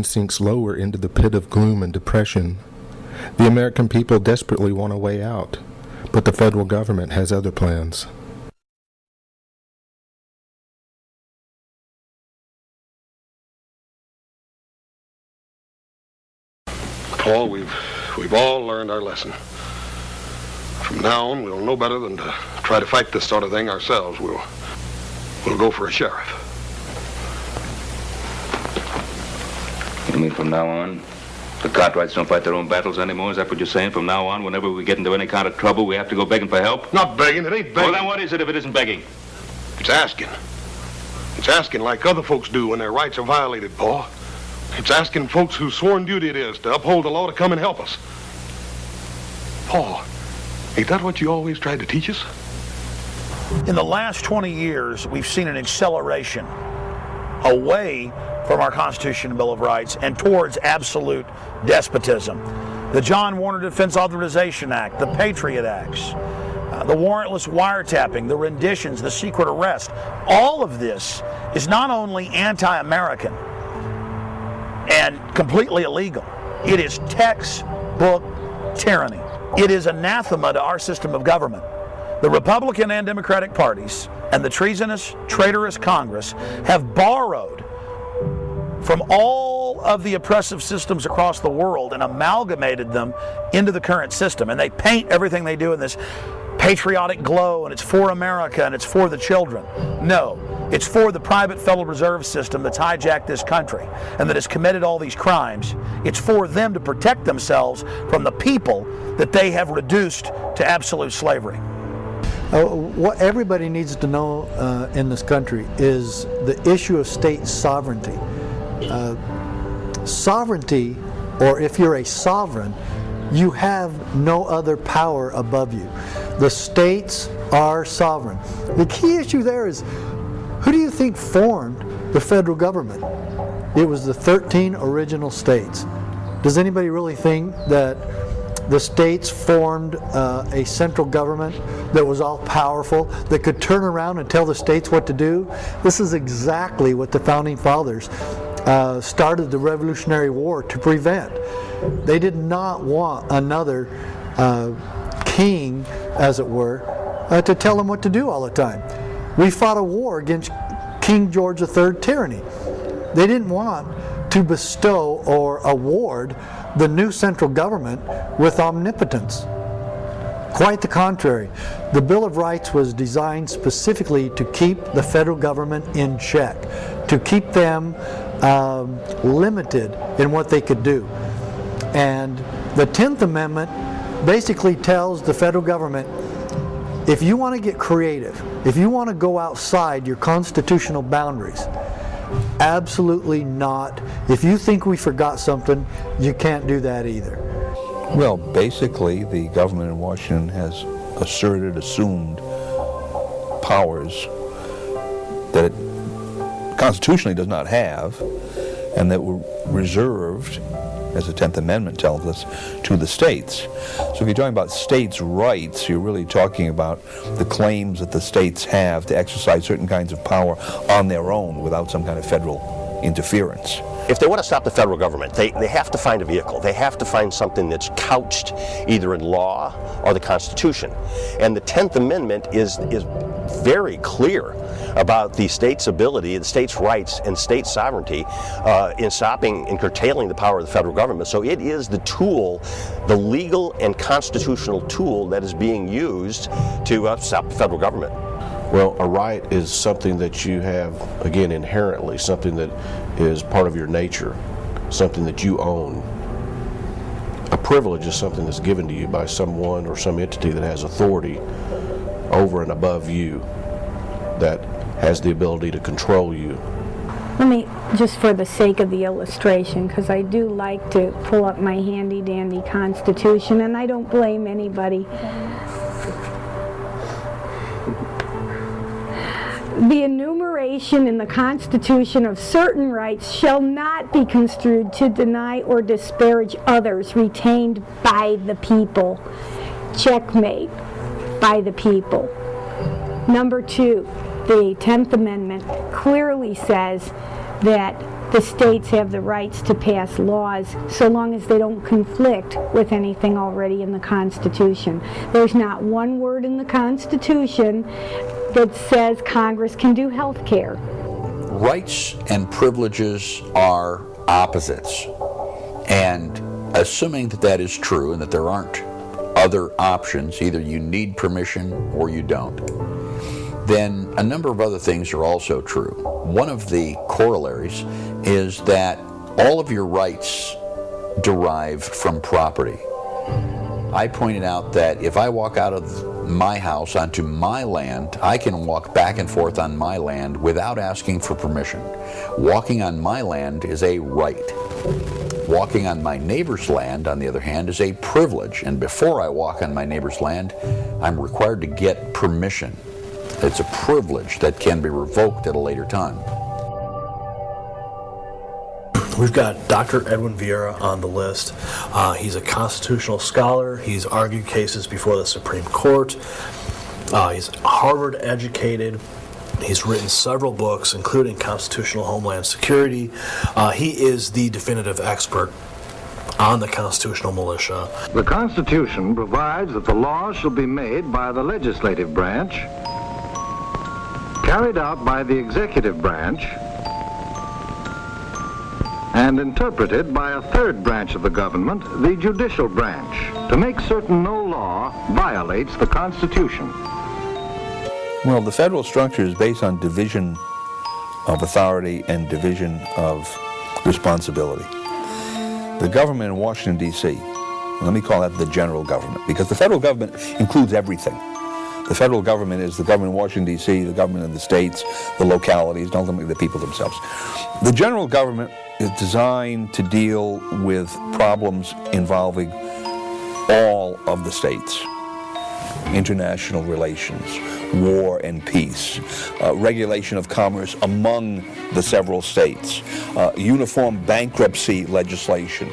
sinks lower into the pit of gloom and depression. The American people desperately want a way out, but the federal government has other plans. Paul, we've all learned our lesson. From now on, we'll know better than to try to fight this sort of thing ourselves. We'll go for a sheriff. You mean from now on, the Cartwrights don't fight their own battles anymore? Is that what you're saying? From now on, whenever we get into any kind of trouble, we have to go begging for help? Not begging. It ain't begging. Well, then what is it if it isn't begging? It's asking. It's asking like other folks do when their rights are violated, Paul. It's asking folks whose sworn duty it is to uphold the law to come and help us. Paul, ain't that what you always tried to teach us? In the last 20 years, we've seen an acceleration away from our Constitution and Bill of Rights and towards absolute despotism. The John Warner Defense Authorization Act, the Patriot Acts, the warrantless wiretapping, the renditions, the secret arrest, all of this is not only anti-American and completely illegal, it is textbook tyranny. It is anathema to our system of government. The Republican and Democratic parties and the treasonous, traitorous Congress have borrowed from all of the oppressive systems across the world and amalgamated them into the current system. And they paint everything they do in this patriotic glow, and it's for America and it's for the children. No, it's for the private Federal Reserve System that's hijacked this country and that has committed all these crimes. It's for them to protect themselves from the people that they have reduced to absolute slavery. What everybody needs to know in this country is the issue of state sovereignty. Sovereignty, or if you're a sovereign, you have no other power above you. The states are sovereign. The key issue there is, who do you think formed the federal government? It was the 13 original states. Does anybody really think that the states formed a central government that was all powerful, that could turn around and tell the states what to do? This is exactly what the Founding Fathers started the Revolutionary War to prevent. They did not want another king, as it were, to tell them what to do all the time. We fought a war against King George III tyranny. They didn't want to bestow or award the new central government with omnipotence. Quite the contrary. The Bill of Rights was designed specifically to keep the federal government in check, to keep them limited in what they could do. And the 10th Amendment basically tells the federal government, if you want to get creative, if you want to go outside your constitutional boundaries, absolutely not. If you think we forgot something, you can't do that either. Well, basically, the government in Washington has assumed powers that it constitutionally does not have, and that were reserved, as the 10th Amendment tells us, to the states. So if you're talking about states' rights, you're really talking about the claims that the states have to exercise certain kinds of power on their own without some kind of federal interference. If they want to stop the federal government, they have to find a vehicle. They have to find something that's couched either in law or the Constitution. And the 10th Amendment is very clear about the state's ability, the state's rights, and state sovereignty in stopping and curtailing the power of the federal government. So it is the tool, the legal and constitutional tool that is being used to stop the federal government. Well, a right is something that you have, again, inherently, something that is part of your nature, something that you own. A privilege is something that's given to you by someone or some entity that has authority over and above you, that has the ability to control you. Let me, just for the sake of the illustration, because I do like to pull up my handy-dandy Constitution, and I don't blame anybody. The enumeration in the Constitution of certain rights shall not be construed to deny or disparage others retained by the people. Checkmate, by the people. Number 2, the 10th Amendment clearly says that the states have the rights to pass laws so long as they don't conflict with anything already in the Constitution. There's not one word in the Constitution that says Congress can do health care. Rights and privileges are opposites. And assuming that that is true and that there aren't other options, either you need permission or you don't, then a number of other things are also true. One of the corollaries is that all of your rights derive from property. I pointed out that if I walk out of my house onto my land, I can walk back and forth on my land without asking for permission. Walking on my land is a right. Walking on my neighbor's land, on the other hand, is a privilege. And before I walk on my neighbor's land, I'm required to get permission. It's a privilege that can be revoked at a later time. We've got Dr. Edwin Vieira on the list. He's a constitutional scholar. He's argued cases before the Supreme Court. He's Harvard educated. He's written several books, including Constitutional Homeland Security. He is the definitive expert on the constitutional militia. The Constitution provides that the laws shall be made by the legislative branch, carried out by the executive branch, and interpreted by a third branch of the government, the judicial branch, to make certain no law violates the Constitution. Well, the federal structure is based on division of authority and division of responsibility. The government in Washington, D.C., let me call that the general government, because the federal government includes everything. The federal government is the government in Washington, D.C., the government of the states, the localities, and ultimately the people themselves. The general government is designed to deal with problems involving all of the states. International relations, war and peace, regulation of commerce among the several states, uniform bankruptcy legislation,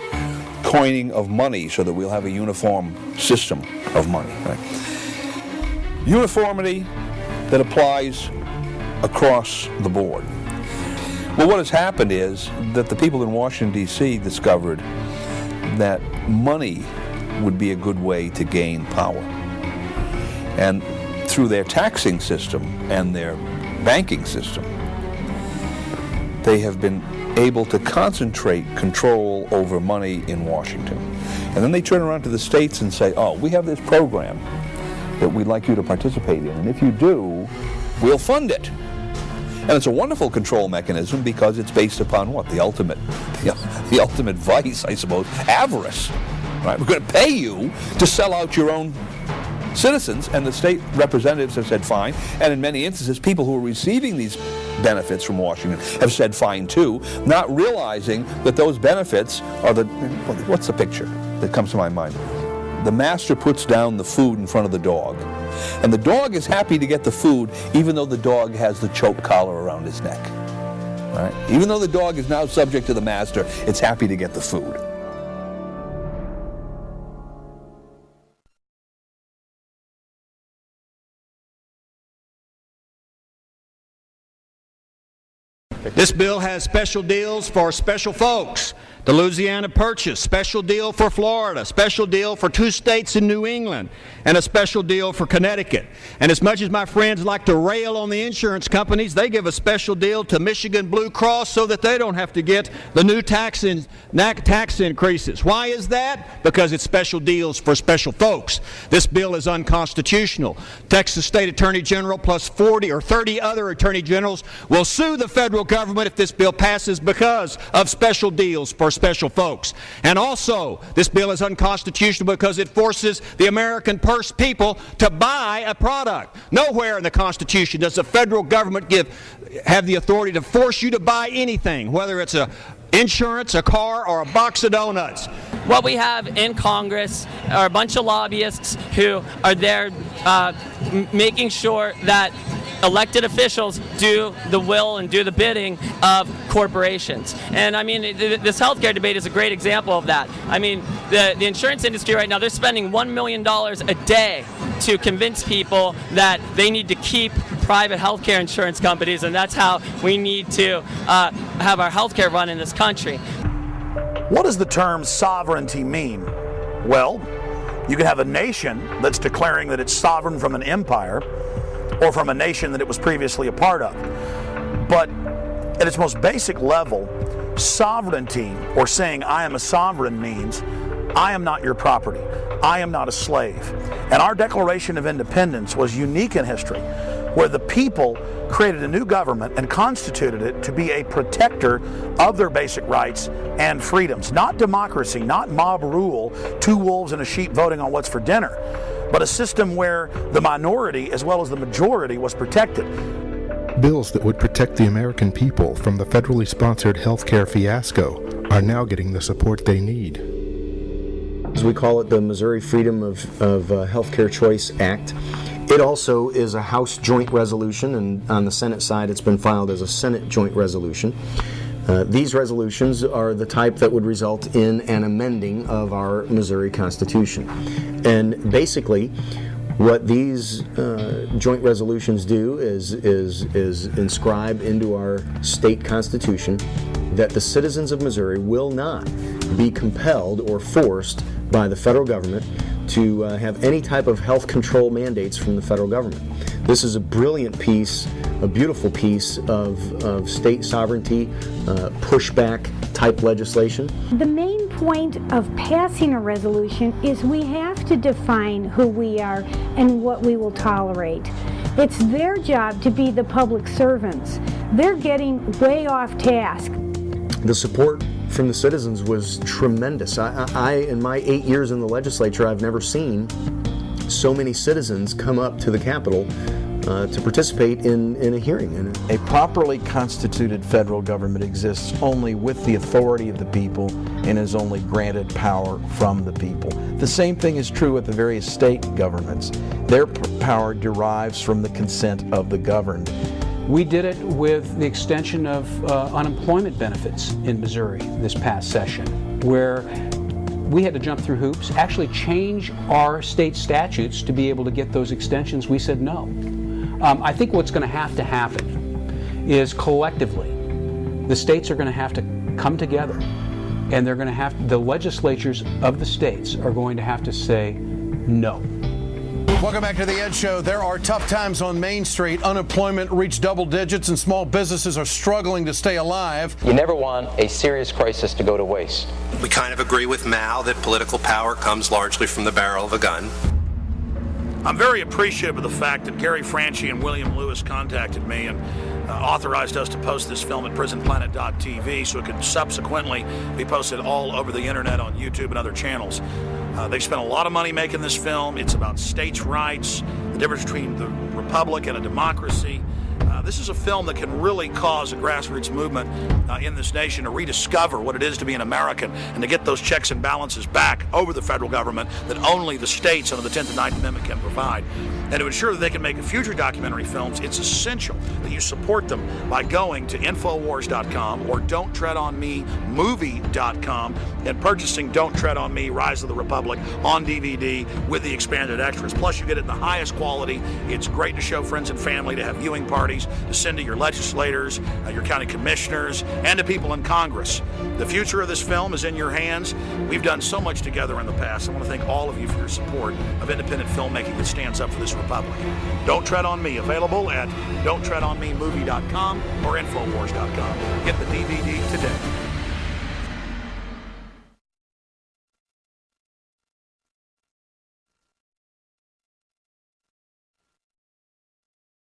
coining of money so that we'll have a uniform system of money. Right? Uniformity that applies across the board. Well, what has happened is that the people in Washington, D.C. discovered that money would be a good way to gain power. And through their taxing system and their banking system, they have been able to concentrate control over money in Washington. And then they turn around to the states and say, oh, we have this program that we'd like you to participate in, and if you do, we'll fund it. And it's a wonderful control mechanism because it's based upon what? The ultimate vice, I suppose, avarice. Right? We're going to pay you to sell out your own citizens, and the state representatives have said fine, and in many instances, people who are receiving these benefits from Washington have said fine too, not realizing that those benefits are what's the picture that comes to my mind? The master puts down the food in front of the dog, and the dog is happy to get the food even though the dog has the choke collar around his neck. Right? Even though the dog is now subject to the master, it's happy to get the food. This bill has special deals for special folks. The Louisiana Purchase, special deal for Florida, special deal for 2 states in New England, and a special deal for Connecticut. And as much as my friends like to rail on the insurance companies, they give a special deal to Michigan Blue Cross so that they don't have to get the new tax increases. Why is that? Because it's special deals for special folks. This bill is unconstitutional. Texas State Attorney General plus 40 or 30 other attorney generals will sue the federal government if this bill passes because of special deals for special folks. And also, this bill is unconstitutional because it forces the American purse people to buy a product. Nowhere in the Constitution does the federal government have the authority to force you to buy anything, whether it's insurance, a car, or a box of donuts. What we have in Congress are a bunch of lobbyists who are there making sure that elected officials do the will and do the bidding of corporations. And I mean, this healthcare debate is a great example of that. I mean, the insurance industry right now, they're spending $1 million a day to convince people that they need to keep private healthcare insurance companies, and that's how we need to have our healthcare run in this country. What does the term sovereignty mean? Well, you can have a nation that's declaring that it's sovereign from an empire or from a nation that it was previously a part of. But at its most basic level, sovereignty, or saying I am a sovereign, means I am not your property. I am not a slave. And our Declaration of Independence was unique in history, where the people created a new government and constituted it to be a protector of their basic rights and freedoms. Not democracy, not mob rule, two wolves and a sheep voting on what's for dinner, but a system where the minority as well as the majority was protected. Bills that would protect the American people from the federally sponsored healthcare fiasco are now getting the support they need. As we call it, the Missouri Freedom of Healthcare Choice Act. It also is a House joint resolution, and on the Senate side it's been filed as a Senate joint resolution. These resolutions are the type that would result in an amending of our Missouri Constitution. And basically, what these joint resolutions do is inscribe into our state constitution that the citizens of Missouri will not be compelled or forced by the federal government to have any type of health control mandates from the federal government. This is a brilliant piece, a beautiful piece of state sovereignty, pushback type legislation. The main point of passing a resolution is we have to define who we are and what we will tolerate. It's their job to be the public servants. They're getting way off task. The support from the citizens was tremendous. I in my 8 years in the legislature, I've never seen so many citizens come up to the Capitol to participate in a hearing. A properly constituted federal government exists only with the authority of the people and is only granted power from the people. The same thing is true with the various state governments. Their power derives from the consent of the governed. We did it with the extension of unemployment benefits in Missouri this past session, where we had to jump through hoops, actually change our state statutes to be able to get those extensions. We said no. I think what's going to happen is collectively, the states are going to have to come together, and they're going to have, the legislatures of the states are going to have to say no. Welcome back to The Ed Show. There are tough times on Main Street. Unemployment reached double digits and small businesses are struggling to stay alive. You never want a serious crisis to go to waste. We kind of agree with Mal that political power comes largely from the barrel of a gun. I'm very appreciative of the fact that Gary Franchi and William Lewis contacted me and authorized us to post this film at prisonplanet.tv so it could subsequently be posted all over the internet on YouTube and other channels. They spent a lot of money making this film. It's about states' rights, the difference between the republic and a democracy. This is a film that can really cause a grassroots movement in this nation to rediscover what it is to be an American and to get those checks and balances back over the federal government that only the states under the 10th and 9th Amendment can provide. And to ensure that they can make future documentary films, it's essential that you support them by going to Infowars.com or Don'tTreadOnMeMovie.com and purchasing Don't Tread on Me, Rise of the Republic on DVD with the expanded extras. Plus, you get it in the highest quality. It's great to show friends and family, to have viewing parties, to send to your legislators, your county commissioners, and to people in Congress. The future of this film is in your hands. We've done so much together in the past. I want to thank all of you for your support of independent filmmaking that stands up for this republic. Don't Tread on Me, available at Don'tTreadOnMeMovie.com or Infowars.com. Get the DVD today.